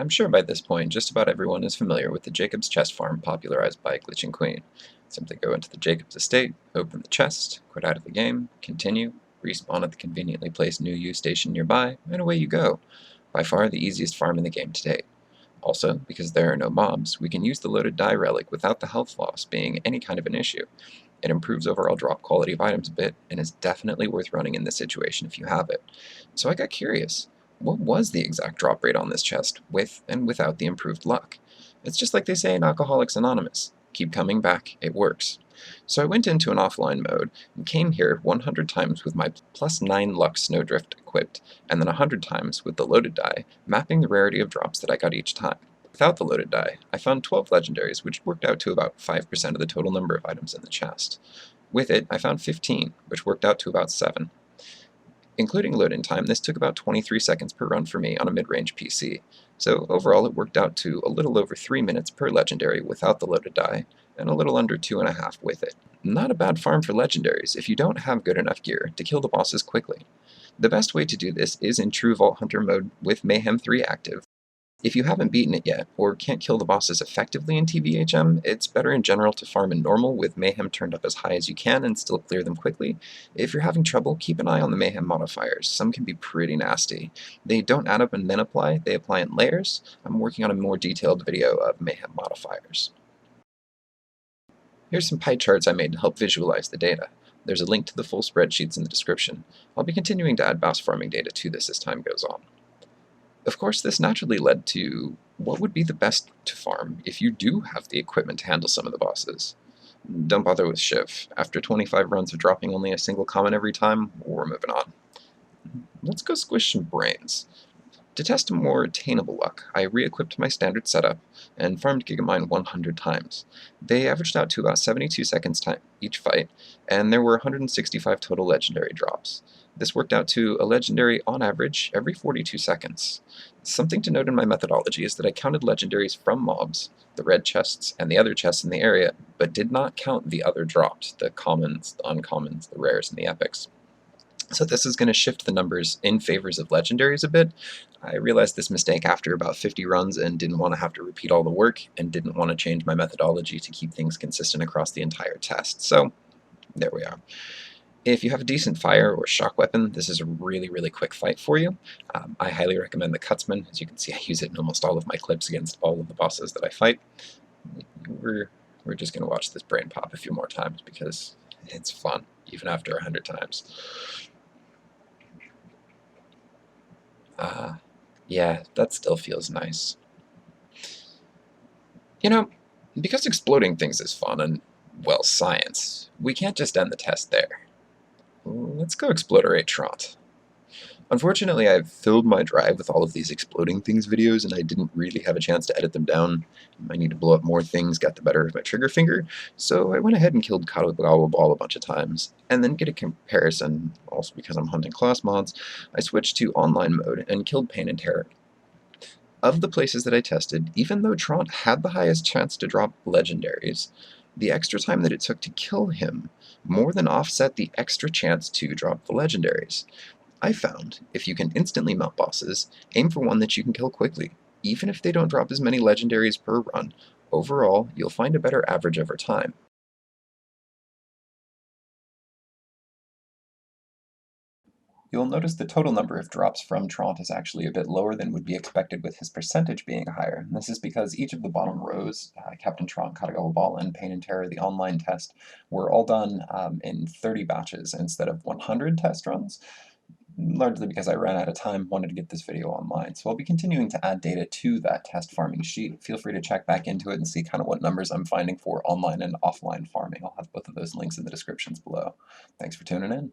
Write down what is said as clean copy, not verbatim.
I'm sure by this point just about everyone is familiar with the Jakobs chest farm popularized by Glitching Queen. Simply go into the Jakobs estate, open the chest, quit out of the game, continue, respawn at the conveniently placed new U station nearby, and away you go. By far the easiest farm in the game to date. Also, because there are no mobs, we can use the loaded die relic without the health loss being any kind of an issue. It improves overall drop quality of items a bit, and is definitely worth running in this situation if you have it. So I got curious. What was the exact drop rate on this chest, with and without the improved luck? It's just like they say in Alcoholics Anonymous. Keep coming back, it works. So I went into an offline mode, and came here 100 times with my +9 luck snowdrift equipped, and then 100 times with the loaded die, mapping the rarity of drops that I got each time. Without the loaded die, I found 12 legendaries, which worked out to about 5% of the total number of items in the chest. With it, I found 15, which worked out to about 7. Including load-in time, this took about 23 seconds per run for me on a mid-range PC, so overall it worked out to a little over 3 minutes per legendary without the loaded die, and a little under 2.5 with it. Not a bad farm for legendaries if you don't have good enough gear to kill the bosses quickly. The best way to do this is in true Vault Hunter mode with Mayhem 3 active. If you haven't beaten it yet, or can't kill the bosses effectively in TVHM, it's better in general to farm in normal with Mayhem turned up as high as you can and still clear them quickly. If you're having trouble, keep an eye on the Mayhem modifiers. Some can be pretty nasty. They don't add up and then apply, they apply in layers. I'm working on a more detailed video of Mayhem modifiers. Here's some pie charts I made to help visualize the data. There's a link to the full spreadsheets in the description. I'll be continuing to add boss farming data to this as time goes on. Of course, this naturally led to what would be the best to farm if you do have the equipment to handle some of the bosses. Don't bother with Shiv. After 25 runs of dropping only a single common every time, we're moving on. Let's go squish some brains. To test a more attainable luck, I re-equipped my standard setup and farmed Gigamind 100 times. They averaged out to about 72 seconds time each fight, and there were 165 total legendary drops. This worked out to a legendary on average every 42 seconds. Something to note in my methodology is that I counted legendaries from mobs, the red chests, and the other chests in the area, but did not count the other drops, the commons, the uncommons, the rares, and the epics. So this is going to shift the numbers in favors of legendaries a bit. I realized this mistake after about 50 runs and didn't want to have to repeat all the work and didn't want to change my methodology to keep things consistent across the entire test. So there we are. If you have a decent fire or shock weapon, this is a really quick fight for you. I highly recommend the cutsman. As you can see, I use it in almost all of my clips against all of the bosses that I fight. We're just going to watch this brain pop a few more times because it's fun, even after 100 times. Yeah, that still feels nice. You know, because exploding things is fun and, well, science, we can't just end the test there. Let's go explorate Traunt. Unfortunately, I've filled my drive with all of these exploding things videos, and I didn't really have a chance to edit them down. I need to blow up more things, got the better of my trigger finger, so I went ahead and killed Katagawa Ball a bunch of times, and then get a comparison, also because I'm hunting class mods, I switched to online mode and killed Pain and Terror. Of the places that I tested, even though Traunt had the highest chance to drop legendaries, the extra time that it took to kill him more than offset the extra chance to drop the legendaries. I found, if you can instantly melt bosses, aim for one that you can kill quickly. Even if they don't drop as many legendaries per run, overall, you'll find a better average over time. You'll notice the total number of drops from Traunt is actually a bit lower than would be expected with his percentage being higher. And this is because each of the bottom rows, Captain Traunt, Katagawa Ball, and Pain and Terror, the online test, were all done in 30 batches instead of 100 test runs. Largely because I ran out of time, wanted to get this video online. So I'll be continuing to add data to that test farming sheet. Feel free to check back into it and see kind of what numbers I'm finding for online and offline farming. I'll have both of those links in the descriptions below. Thanks for tuning in.